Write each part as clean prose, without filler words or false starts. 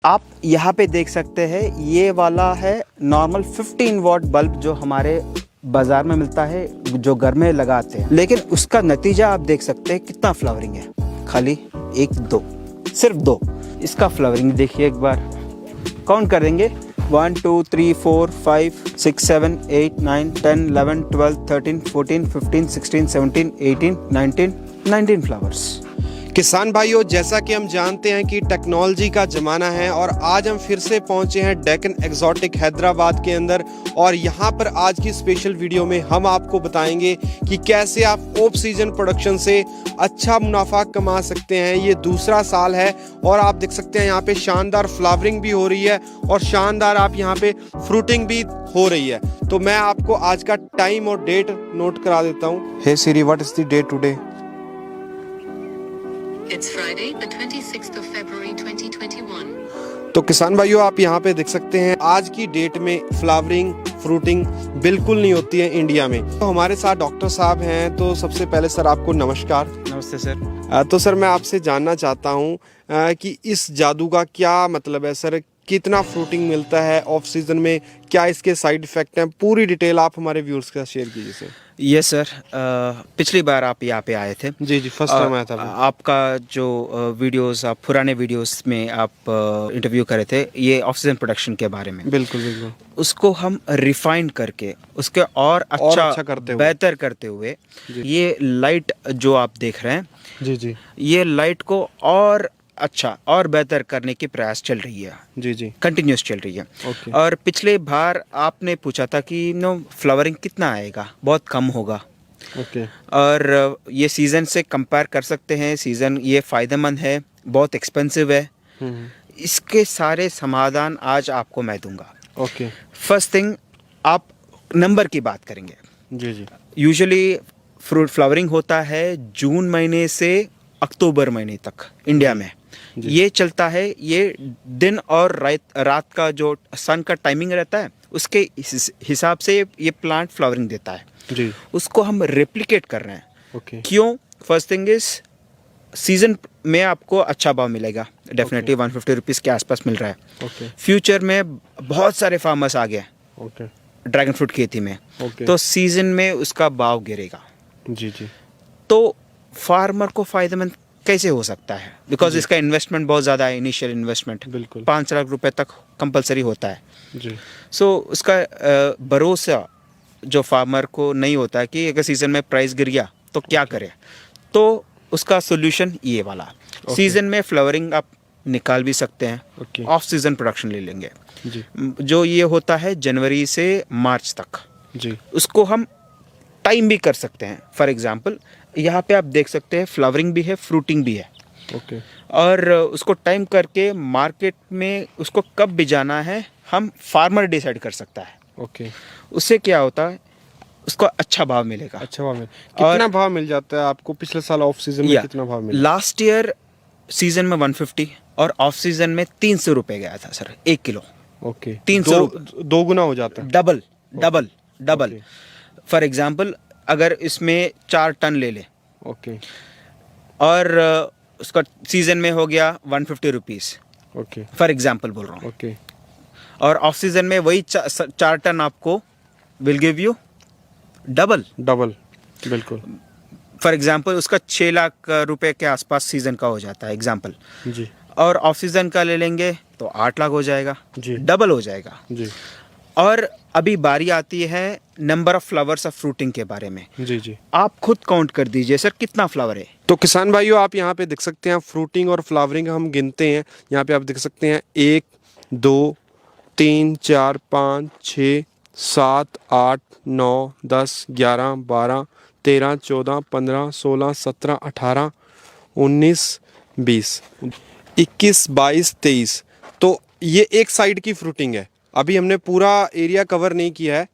आप यहाँ पे देख सकते हैं, ये वाला है नॉर्मल 15 वॉट बल्ब जो हमारे बाज़ार में मिलता है, जो घर में लगाते हैं। लेकिन उसका नतीजा आप देख सकते हैं कितना फ्लावरिंग है। खाली एक दो, सिर्फ दो। इसका फ्लावरिंग देखिए एक बार, काउंट कर देंगे 1 2 3 4 5 6 7 8 9 10 11 12 13 14 15 16 17 18 19 फ्लावर्स। किसान भाइयों, जैसा कि हम जानते हैं कि टेक्नोलॉजी का ज़माना है और आज हम फिर से पहुंचे हैं डेक्कन एक्सोटिक हैदराबाद के अंदर। और यहां पर आज की स्पेशल वीडियो में हम आपको बताएंगे कि कैसे आप ऑफ सीजन प्रोडक्शन से अच्छा मुनाफा कमा सकते हैं। ये दूसरा साल है और आप देख सकते हैं यहाँ पे शानदार फ्लावरिंग भी हो रही है और शानदार आप यहाँ पे फ्रूटिंग भी हो रही है। तो मैं आपको आज का टाइम और डेट नोट करा देता हूँ। Hey Siri, what is the date today? It's Friday, the 26th of February 2021. तो किसान भाइयों, आप यहाँ पे देख सकते हैं आज की डेट में फ्लावरिंग फ्रूटिंग बिल्कुल नहीं होती है इंडिया में। तो हमारे साथ डॉक्टर साहब हैं। तो सबसे पहले सर आपको नमस्कार। नमस्ते सर। तो सर मैं आपसे जानना चाहता हूँ कि इस जादू का क्या मतलब है सर? कितना फ्रूटिंग मिलता है ऑफ सीजन में? क्या इसके साइड इफेक्ट हैं? पूरी डिटेल आप हमारे व्यूअर्स के साथ शेयर कीजिए सर। ये सर, पिछली बार आप यहाँ पे आए थे। जी जी, फर्स्ट टाइम आया था। आपका जो वीडियोस, आप पुराने वीडियोस में आप इंटरव्यू करे थे ये ऑफ सीजन प्रोडक्शन के बारे में। बिल्कुल बिल्कुल। उसको हम रिफाइन करके उसके और अच्छा करते हुए, बेहतर करते हुए, ये लाइट जो आप देख रहे हैं, जी जी, ये लाइट को और अच्छा और बेहतर करने की प्रयास चल रही है। जी जी, कंटिन्यूस चल रही है। ओके। और पिछले बार आपने पूछा था कि फ्लावरिंग कितना आएगा, बहुत कम होगा। ओके। और ये सीज़न से कंपेयर कर सकते हैं, सीज़न ये फ़ायदेमंद है, बहुत एक्सपेंसिव है। इसके सारे समाधान आज आपको मैं दूंगा। ओके। फर्स्ट थिंग, आप नंबर की बात करेंगे। जी जी, यूजुअली फ्रूट फ्लावरिंग होता है जून महीने से अक्टूबर महीने तक इंडिया में। ये चलता है, ये दिन और रात का जो सन का टाइमिंग रहता है उसके हिसाब से ये प्लांट फ्लावरिंग देता है जी। उसको हम रेप्लिकेट कर रहे हैं। ओके। क्यों? फर्स्ट थिंग इज, सीजन में आपको अच्छा भाव मिलेगा, डेफिनेटली 150 रुपीज़ के आसपास मिल रहा है। ओके। फ्यूचर में बहुत सारे फार्मर्स आ गए ओके। ड्रैगन फ्रूट खेती में, ओके। तो सीजन में उसका भाव गिरेगा। जी जी, तो फार्मर को फायदेमंद कैसे हो सकता है? बिकॉज इसका इन्वेस्टमेंट बहुत ज़्यादा है, इनिशियल इन्वेस्टमेंट बिल्कुल। 5 लाख रुपए तक कंपलसरी होता है। जी। सो उसका भरोसा जो फार्मर को नहीं होता है कि अगर सीज़न में प्राइस गिर गया तो क्या करे। तो उसका सोल्यूशन ये वाला, सीज़न में फ्लावरिंग आप निकाल भी सकते हैं, ओके। ऑफ सीज़न प्रोडक्शन ले लेंगे जी जो ये होता है जनवरी से मार्च तक। जी, उसको हम टाइम भी कर सकते हैं। फॉर एग्जांपल, यहाँ पे आप देख सकते हैं फ्लावरिंग भी है, फ्रूटिंग भी है। ओके। और उसको टाइम करके मार्केट में उसको कब बिजाना है हम फार्मर डिसाइड कर सकता है। ओके। उससे क्या होता है, उसको अच्छा भाव मिलेगा। अच्छा भाव मिल, कितना भाव मिल जाता है आपको? पिछले साल ऑफ सीजन में कितना भाव मिला? लास्ट ईयर सीजन में 150 और ऑफ सीजन में 300 रुपये गया था सर 1 किलो। ओके। 300 दो गुना हो जाता है। Double double double. For example, अगर इसमें 4 टन ले ले, ओके। और उसका सीजन में हो गया 150 रुपीज़, ओके। फॉर एग्जाम्पल बोल रहा हूँ, ओके। और ऑफ सीजन में वही 4 टन आपको will give U double. Double, बिल्कुल। फॉर एग्जाम्पल, उसका 6 लाख रुपए के आसपास सीजन का हो जाता है एग्जाम्पल, जी और ऑफ सीजन का ले लेंगे तो 8 लाख हो जाएगा। जी, डबल हो जाएगा। जी और अभी बारी आती है number of flowers of fruiting के बारे में। जी, जी। आप खुद काउंट कर दीजिए सर, कितना फ्लावर है। तो किसान भाइयों, आप यहाँ पे देख सकते हैं फ्रूटिंग और फ्लावरिंग हम गिनते हैं। यहाँ पे आप देख सकते हैं 1 2 3 4 5 6 7 8 9 10 11 12 13 14 15 16 17 18 19 20 21 22 23। तो ये एक साइड की फ्रूटिंग है। अभी हमने पूरा एरिया कवर नहीं किया है।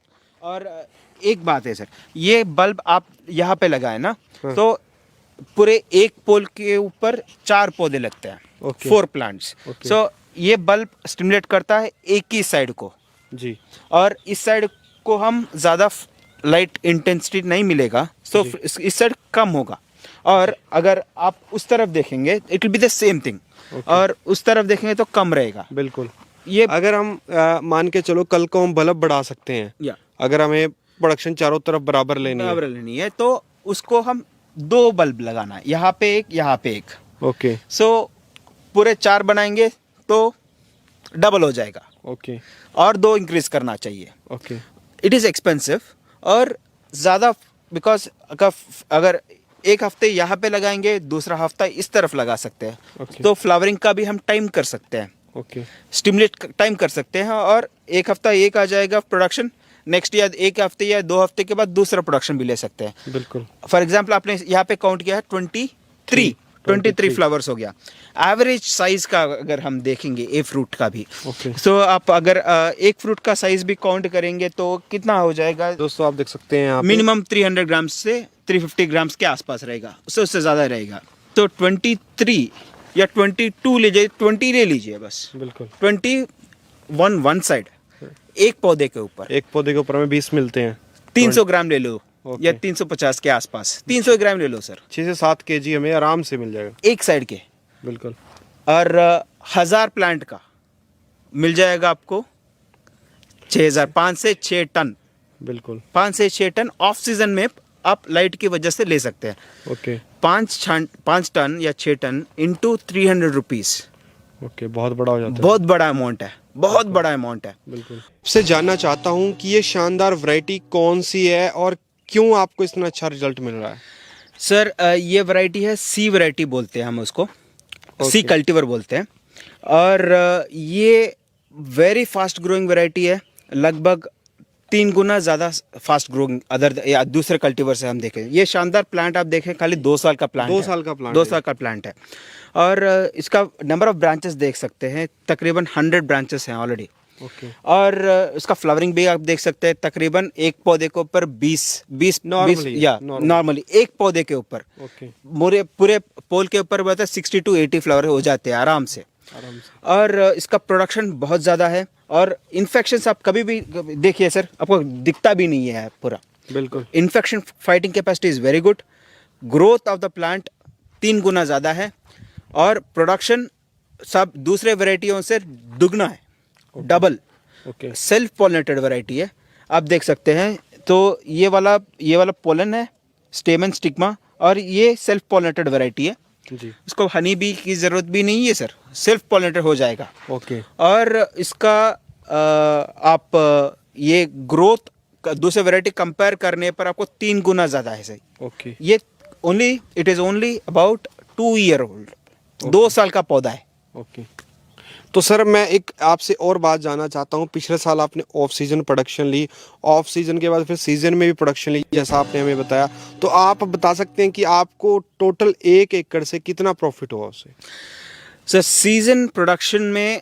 और एक बात है सर, ये बल्ब आप यहाँ पे लगाए ना, तो पूरे एक पोल के ऊपर 4 पौधे लगते हैं। ओके। 4 प्लांट्स। ओके। सो ये बल्ब स्टिमुलेट करता है एक ही साइड को, जी, और इस साइड को हम ज़्यादा लाइट इंटेंसिटी नहीं मिलेगा, सो इस साइड कम होगा। और अगर आप उस तरफ देखेंगे, it will be the same thing. और उस तरफ देखेंगे तो कम रहेगा। बिल्कुल। ये अगर हम मान के चलो कल को हम बल्ब बढ़ा सकते हैं, या अगर हमें प्रोडक्शन चारों तरफ बराबर लेनी है। बराबर लेनी है तो उसको हम 2 बल्ब लगाना है, यहाँ पे एक, यहाँ पे एक। ओके सो पूरे 4 बनाएंगे तो डबल हो जाएगा, ओके और 2 इंक्रीज करना चाहिए। ओके इट इज़ एक्सपेंसिव और ज़्यादा, बिकॉज अगर एक हफ्ते यहाँ पे लगाएंगे, दूसरा हफ्ता इस तरफ लगा सकते हैं, Okay. तो फ्लावरिंग का भी हम टाइम कर सकते हैं, ओके स्टिमुलेट टाइम कर सकते हैं, और एक हफ्ता एक आ जाएगा प्रोडक्शन, नेक्स्ट या एक हफ्ते या 2 हफ्ते के बाद दूसरा प्रोडक्शन भी ले सकते हैं। बिल्कुल। फॉर एग्जाम्पल आपने यहाँ पे काउंट किया है 23 फ्लावर्स हो गया। एवरेज साइज का अगर हम देखेंगे ए फ्रूट का भी, Okay. सो आप अगर एक फ्रूट का साइज भी काउंट करेंगे तो कितना हो जाएगा, दोस्तों आप देख सकते हैं यहाँ पे मिनिमम 300 ग्राम्स से 350 ग्राम्स के आसपास रहेगा, उससे ज़्यादा रहेगा। तो 23 या 22 लीजिए, 20 ले लीजिए बस, बिल्कुल 21 वन साइड एक पौधे के ऊपर, एक पौधे के ऊपर हमें 20 मिलते हैं। 300 ग्राम ले लो Okay. या 350 के आसपास, 300 ग्राम ले लो सर, 6 से 7 केजी हमें आराम से मिल जाएगा। एक साइड के। बिल्कुल। और 1000 प्लांट का मिल जाएगा आपको 6000, 5 से 6 टन, बिल्कुल 5 से 6 टन ऑफ सीजन में आप लाइट की वजह से ले सकते हैं। ओके 5 टन या 6 टन इंटू 300 रुपीज़, ओके बहुत बड़ा हो जाता है। बहुत बड़ा अमाउंट है, बहुत बड़ा अमाउंट है। बिल्कुल। आपसे जानना चाहता हूँ कि ये शानदार वैरायटी कौन सी है और क्यों आपको इतना अच्छा रिजल्ट मिल रहा है। सर ये वैरायटी है सी वैरायटी बोलते हैं हम उसको, सी कल्टीवर बोलते हैं, और ये वेरी फास्ट ग्रोइंग वैरायटी है, लगभग 3 गुना ज़्यादा फास्ट ग्रोइंग अदर या दूसरे कल्टीवर से हम देखें। ये शानदार प्लांट आप देखें, खाली 2 साल का प्लांट 2 है, साल का प्लांट 2 है। साल का प्लांट है, और इसका नंबर ऑफ ब्रांचेस देख सकते हैं, तकरीबन 100 ब्रांचेस हैं ऑलरेडी। ओके और इसका फ्लावरिंग भी आप देख सकते हैं, तकरीबन एक पौधे के ऊपर 20 Normally, या normally. नॉर्मली एक पौधे के ऊपर ओके पूरे पोल के ऊपर बता 60 to 80 फ्लावर हो जाते हैं आराम से। आराम से। और इसका प्रोडक्शन बहुत ज़्यादा है, और इन्फेक्शन आप कभी भी देखिए सर, आपको दिखता भी नहीं है पूरा। बिल्कुल infection fighting capacity is very good, growth of the plant 3 गुना ज़्यादा है, और प्रोडक्शन सब दूसरे वैरायटियों से दुगना है, double. Okay self pollinated variety है, आप देख सकते हैं। तो ये वाला पोलन है, स्टेमन स्टिग्मा, और ये सेल्फ पॉलिनेटेड वैरायटी है, जी इसको हनी बी की ज़रूरत भी नहीं है सर, सेल्फ पॉलिनेटेड हो जाएगा। ओके और इसका आप ये ग्रोथ दूसरे वैरायटी कंपेयर करने पर आपको 3 गुना ज़्यादा है सर। ओके ये it is only about 2 year old, 2 साल का पौधा है। ओके। तो सर मैं एक आपसे और बात जानना चाहता हूँ, पिछले साल आपने ऑफ सीजन प्रोडक्शन ली, ऑफ सीजन के बाद फिर सीजन में भी प्रोडक्शन ली जैसा आपने हमें बताया, तो आप बता सकते हैं कि आपको टोटल 1 एकड़ से कितना प्रॉफिट हुआ उससे। सर सीजन प्रोडक्शन में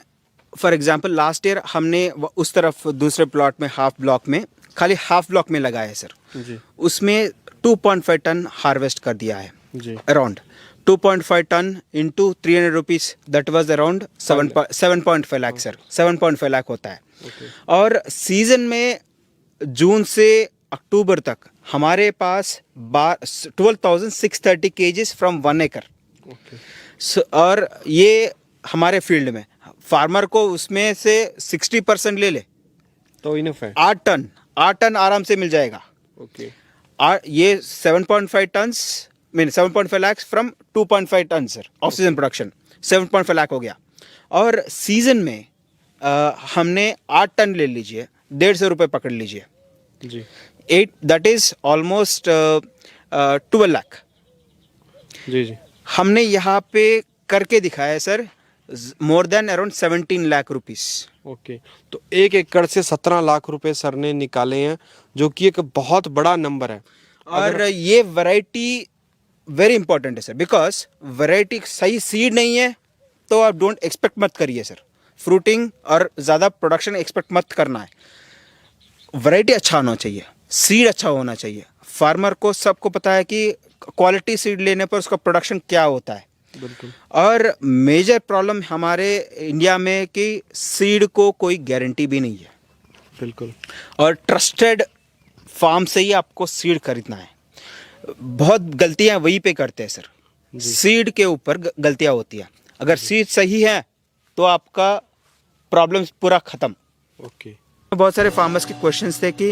फॉर एग्जांपल लास्ट ईयर हमने उस तरफ दूसरे प्लॉट में हाफ ब्लॉक में, खाली हाफ ब्लॉक में लगाया है सर, जी उसमें 2.5 टन हार्वेस्ट कर दिया है, जी around 2.5 ton into 300 rupees, that was around 7.5 lakh sir, 7.5 lakh होता है। और सीजन में जून से अक्टूबर तक हमारे पास 12,630 केजीज फ्रॉम 1 एकड़, और ये हमारे फील्ड में फार्मर को उसमें से 60% ले ले तो इनफ है। 8 टन आराम से मिल जाएगा। ओके ये 7.5 tons mean 7.5 lakh from 2.5 ton sir, off season production 7.5 lakh हो गया। और सीजन में हमने 8 टन ले लीजिए, 150 रुपये पकड़ लीजिए, जी 8 दैट इज ऑलमोस्ट 12 लाख जी जी हमने यहाँ पे करके दिखाया है sir, more than around 17 lakh rupees. Okay. तो 1 एकड़ से 17 लाख रुपए सर ने निकाले हैं, जो कि एक बहुत बड़ा नंबर है। और ये वैरायटी वेरी इंपॉर्टेंट है सर, बिकॉज वैरायटी सही सीड नहीं है तो आप डोंट एक्सपेक्ट मत करिए सर, फ्रूटिंग और ज़्यादा प्रोडक्शन एक्सपेक्ट मत करना है। वैरायटी अच्छा होना चाहिए, सीड अच्छा होना चाहिए। फार्मर को सबको पता है कि क्वालिटी सीड लेने पर उसका प्रोडक्शन क्या होता है। बिल्कुल। और मेजर प्रॉब्लम हमारे इंडिया में कि सीड को कोई गारंटी भी नहीं है, बिल्कुल। और ट्रस्टेड फार्म से ही आपको सीड खरीदना है। बहुत गलतियां वहीं पे करते हैं सर, सीड के ऊपर गलतियां होती है। अगर सीड सही है तो आपका प्रॉब्लम पूरा खत्म। ओके, बहुत सारे फार्मर्स के क्वेश्चंस थे कि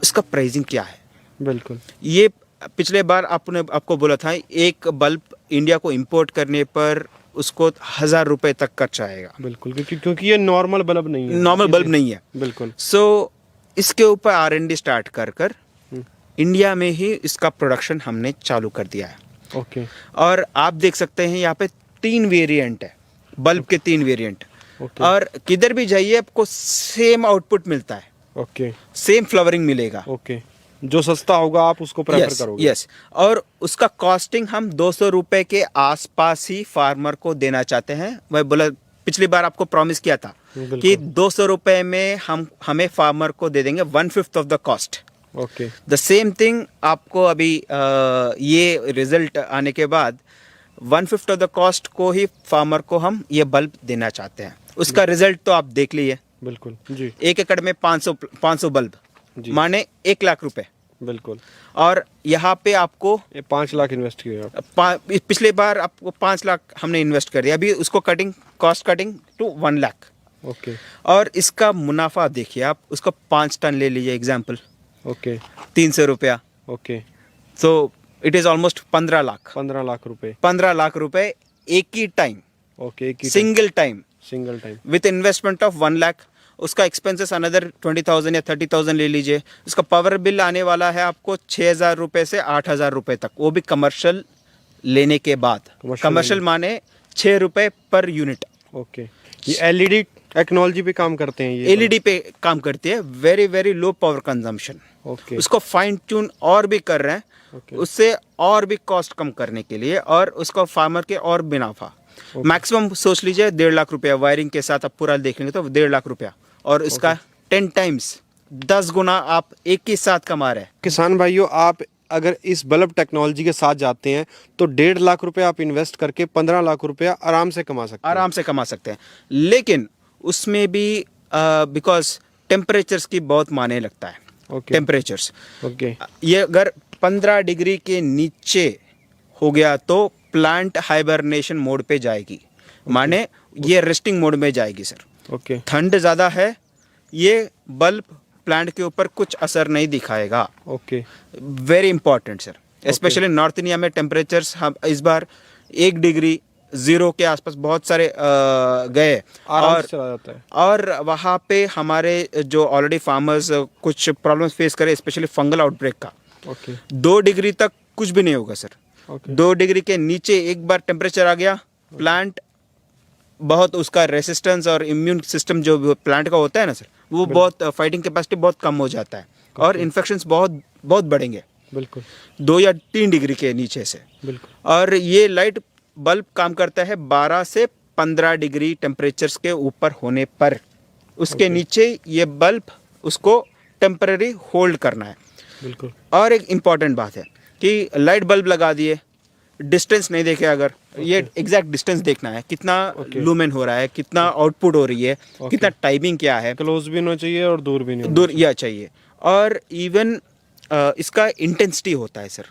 इसका प्राइसिंग क्या है। बिल्कुल। ये पिछले बार आपको बोला था, एक बल्ब इंडिया को इंपोर्ट करने पर उसको 1000 रुपए तक खर्च आएगा। बिल्कुल, क्योंकि ये नॉर्मल बल्ब नहीं है, नॉर्मल बल्ब नहीं है। बिल्कुल। सो इसके ऊपर R&D स्टार्ट कर इंडिया में ही इसका प्रोडक्शन हमने चालू कर दिया है। ओके, और आप देख सकते हैं यहाँ पे 3 वेरिएंट है, बल्ब के 3 वेरिएंट। ओके। और किधर भी जाइए आपको सेम आउटपुट मिलता है, ओके, सेम फ्लावरिंग मिलेगा। ओके। जो सस्ता होगा आप उसको प्रेफर करोगे? यस। और उसका कॉस्टिंग हम 200 रुपए के आसपास ही फार्मर को देना चाहते हैं। वह बोला, पिछली बार आपको प्रॉमिस किया था कि 200 रुपए में हमें फार्मर को दे देंगे 1/5 of the cost. Okay, the same thing आपको अभी ये रिजल्ट आने के बाद 1/5 ऑफ द कॉस्ट को ही फार्मर को हम ये बल्ब देना चाहते हैं। उसका रिजल्ट तो आप देख लीजिए। बिल्कुल जी। 1 एकड़ में 500 बल्ब जी। माने 1 लाख रुपए। बिल्कुल। और यहाँ पे आपको ये 5 लाख इन्वेस्ट किए आप? पिछले बार आपको 5 लाख हमने इन्वेस्ट कर दिया, अभी उसको cost cutting to 1 lakh. Okay, और इसका मुनाफा देखिए आप, उसको 5 टन ले लीजिए एग्जाम्पल, ओके, 300 रुपया, ओके। तो it is almost 15 lakh. 15 lakh रुपए। 15 लाख रुपए एक ही टाइम, ओके, एक ही single time, single time. With investment of 1 lakh. उसका एक्सपेंसेस अनदर 20,000 या 30,000 ले लीजिए। उसका पावर बिल आने वाला है आपको 6,000 रुपए से 8,000 रुपए तक, वो भी कमर्शियल लेने के बाद। कमर्शियल माने 6 रुपए पर यूनिट। ओके, ये एलईडी टेक्नोलॉजी पे काम करते हैं ये? एलईडी पे काम करती है, very very low power consumption. Okay, उसको फाइन ट्यून और भी कर रहे हैं, ओके। उससे और भी कॉस्ट कम करने के लिए, और उसको फार्मर के और मुनाफा। मैक्सिमम सोच लीजिए 1.5 लाख रुपया वायरिंग के साथ आप पूरा देख लेंगे तो 1.5 लाख रुपया, और इसका 10 टाइम्स 10 गुना आप एक ही साथ कमा रहे हैं। किसान भाइयों, आप अगर इस बल्ब टेक्नोलॉजी के साथ जाते हैं तो 1.5 लाख रुपए आप इन्वेस्ट करके 15 लाख रुपया आराम से कमा सकते हैं। आराम से कमा सकते हैं, लेकिन उसमें भी बिकॉज टेम्परेचर्स की बहुत माने लगता है। ओके, टेम्परेचर्स, ओके, ये अगर 15 डिग्री के नीचे हो गया तो प्लांट हाइबरनेशन मोड पे जाएगी, माने ये रेस्टिंग मोड में जाएगी सर। ओके, ठंड ज़्यादा है, ये बल्ब प्लांट के ऊपर कुछ असर नहीं दिखाएगा। Okay, very important sir, specially north India में टेम्परेचर्स हम इस बार 1 डिग्री 0 के आसपास बहुत सारे गए, आराम से चला जाता है। और वहाँ पे हमारे जो ऑलरेडी फार्मर्स कुछ प्रॉब्लम्स फेस करे, स्पेशली फंगल आउटब्रेक का। ओके, 2 डिग्री तक कुछ भी नहीं होगा सर। ओके, 2 डिग्री के नीचे एक बार टेम्परेचर आ गया, प्लांट बहुत, उसका रेसिस्टेंस और इम्यून सिस्टम जो प्लांट का होता है ना सर, वो बहुत फाइटिंग कैपेसिटी बहुत कम हो जाता है, और इन्फेक्शंस बहुत बहुत बढ़ेंगे बिल्कुल, 2 या 3 डिग्री के नीचे से। बिल्कुल, और ये लाइट बल्ब काम करता है 12 से 15 डिग्री टेम्परेचर्स के ऊपर होने पर। उसके नीचे ये बल्ब उसको टेम्पररी होल्ड करना है। बिल्कुल। और एक इम्पॉर्टेंट बात है कि लाइट बल्ब लगा दिए, डिस्टेंस नहीं देखे, अगर ये एग्जैक्ट डिस्टेंस देखना है, कितना लूमेन हो रहा है, कितना आउटपुट हो रही है, कितना टाइमिंग क्या है, क्लोज भी होना चाहिए और दूर भी नहीं दूर यह चाहिए। और इवन इसका इंटेंसिटी होता है सर।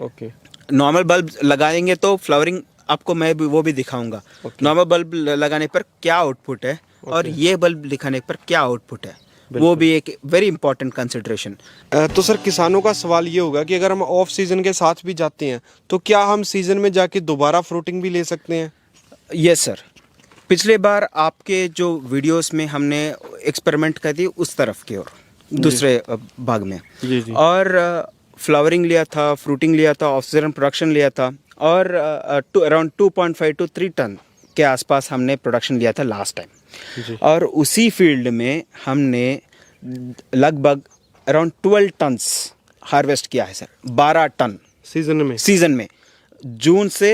ओके, नॉर्मल बल्ब लगाएंगे तो फ्लावरिंग आपको मैं भी वो भी दिखाऊंगा, नॉर्मल बल्ब लगाने पर क्या आउटपुट है और ये बल्ब दिखाने पर क्या आउटपुट है, वो भी एक वेरी इंपॉर्टेंट कंसिडरेशन। तो सर किसानों का सवाल ये होगा कि अगर हम ऑफ सीजन के साथ भी जाते हैं तो क्या हम सीजन में जाके दोबारा फ्रूटिंग भी ले सकते हैं? यस सर, पिछले बार आपके जो वीडियोस में हमने एक्सपेरिमेंट कर दी उस तरफ की ओर, दूसरे भाग में, जी जी, और फ्लावरिंग लिया था, फ्रूटिंग लिया था, ऑफ सीजन प्रोडक्शन लिया था, और अराउंड 2.5 to 3 टन के आसपास हमने प्रोडक्शन लिया था लास्ट टाइम। जी। और उसी फील्ड में हमने लगभग अराउंड 12 टन्स हार्वेस्ट किया है सर, 12 टन सीजन में, जून से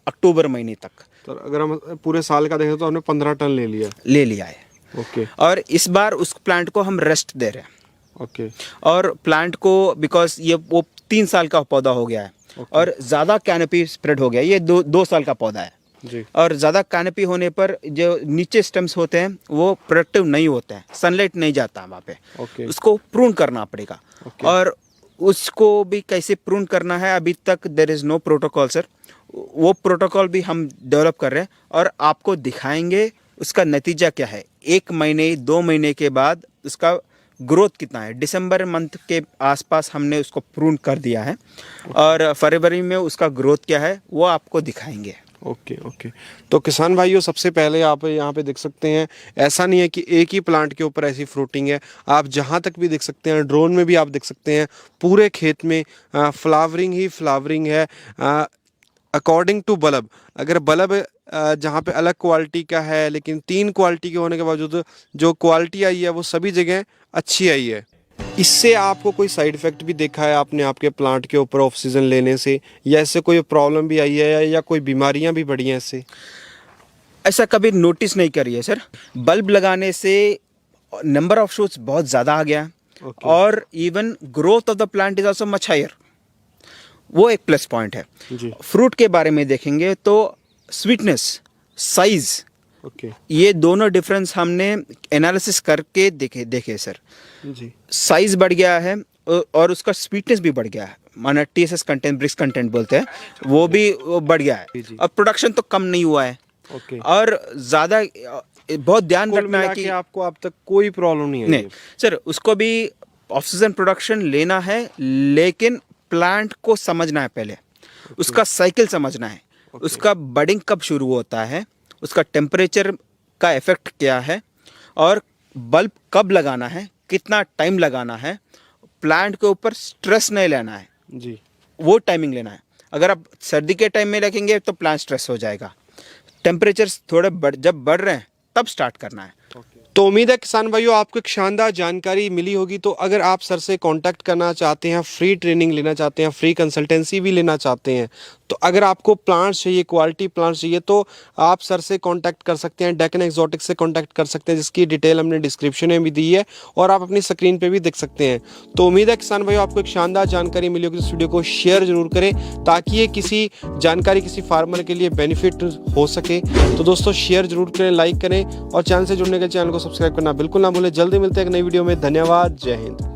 अक्टूबर महीने तक। तो अगर हम पूरे साल का देखें तो हमने 15 टन ले लिया है। ओके, और इस बार उस प्लांट को हम रेस्ट दे रहे हैं। ओके, और प्लांट को बिकॉज ये वो 3 साल का पौधा हो गया है, और ज़्यादा कैनोपी स्प्रेड हो गया, ये 2 साल का पौधा है जी, और ज़्यादा कैनोपी होने पर जो नीचे स्टेम्स होते हैं वो प्रोडक्टिव नहीं होते हैं, सनलाइट नहीं जाता वहाँ पे, ओके, उसको प्रून करना पड़ेगा। और उसको भी कैसे प्रून करना है, अभी तक there is no protocol sir. वो प्रोटोकॉल भी हम डेवलप कर रहे हैं और आपको दिखाएंगे उसका नतीजा क्या है। 1 महीने 2 महीने के बाद उसका ग्रोथ कितना है। दिसंबर मंथ के आसपास हमने उसको प्रून कर दिया है और फरवरी में उसका ग्रोथ क्या है वो आपको दिखाएंगे। Okay okay. तो किसान भाइयों, सबसे पहले आप यहाँ पे देख सकते हैं, ऐसा नहीं है कि एक ही प्लांट के ऊपर ऐसी फ्रूटिंग है। आप जहाँ तक भी देख सकते हैं, ड्रोन में भी आप देख सकते हैं, पूरे खेत में फ्लावरिंग ही फ्लावरिंग है अकॉर्डिंग टू बल्ब। अगर बल्ब जहाँ पे अलग क्वालिटी का है, लेकिन 3 क्वालिटी के होने के बावजूद जो क्वालिटी आई है वो सभी जगह अच्छी आई है। इससे आपको कोई साइड इफेक्ट भी देखा है आपने आपके प्लांट के ऊपर ऑक्सीजन लेने से, या इससे कोई प्रॉब्लम भी आई है या कोई बीमारियां भी बढ़ी हैं इससे? ऐसा कभी नोटिस नहीं करी है सर। बल्ब लगाने से नंबर ऑफ शूट्स बहुत ज़्यादा आ गया और even growth of the plant is also much higher. वो एक प्लस पॉइंट है जी। फ्रूट के बारे में देखेंगे तो स्वीटनेस, साइज, ओके ये दोनों डिफरेंस हमने एनालिसिस करके देखे सर। जी। साइज बढ़ गया है और उसका स्वीटनेस भी बढ़ गया है, माना TSS कंटेंट, ब्रिक्स कंटेंट बोलते हैं, वो बढ़ गया है और प्रोडक्शन तो कम नहीं हुआ है। ओके। और ज़्यादा बहुत ध्यान रखना है कि आपको अब तक कोई प्रॉब्लम नहीं है? नहीं सर, उसको भी ऑक्सीजन प्रोडक्शन लेना है, लेकिन प्लांट को समझना है पहले, उसका साइकिल समझना है, उसका बडिंग कब शुरू होता है, उसका टेम्परेचर का इफेक्ट क्या है और बल्ब कब लगाना है, कितना टाइम लगाना है। प्लांट के ऊपर स्ट्रेस नहीं लेना है जी, वो टाइमिंग लेना है। अगर आप सर्दी के टाइम में रखेंगे तो प्लांट स्ट्रेस हो जाएगा। टेम्परेचर थोड़े जब बढ़ रहे हैं तब स्टार्ट करना है। तो उम्मीद है किसान भाइयों आपको एक शानदार जानकारी मिली होगी। तो अगर आप सर से कांटेक्ट करना चाहते हैं, फ्री ट्रेनिंग लेना चाहते हैं, फ्री कंसल्टेंसी भी लेना चाहते हैं, तो अगर आपको प्लांट्स चाहिए, क्वालिटी प्लांट्स चाहिए, तो आप सर से कांटेक्ट कर सकते हैं, डेक्कन एक्सोटिक से कांटेक्ट कर सकते हैं, जिसकी डिटेल हमने डिस्क्रिप्शन में भी दी है और आप अपनी स्क्रीन पे भी देख सकते हैं। तो उम्मीद है किसान भाइयों आपको एक शानदार जानकारी मिली होगी। इस वीडियो को शेयर जरूर करें ताकि ये किसी जानकारी किसी फार्मर के लिए बेनिफिट हो सके। तो दोस्तों शेयर जरूर करें, लाइक करें और चैनल से जुड़ने के चैनल को सब्सक्राइब करना बिल्कुल ना भूलें। जल्दी मिलते हैं एक नई वीडियो में। धन्यवाद, जय हिंद।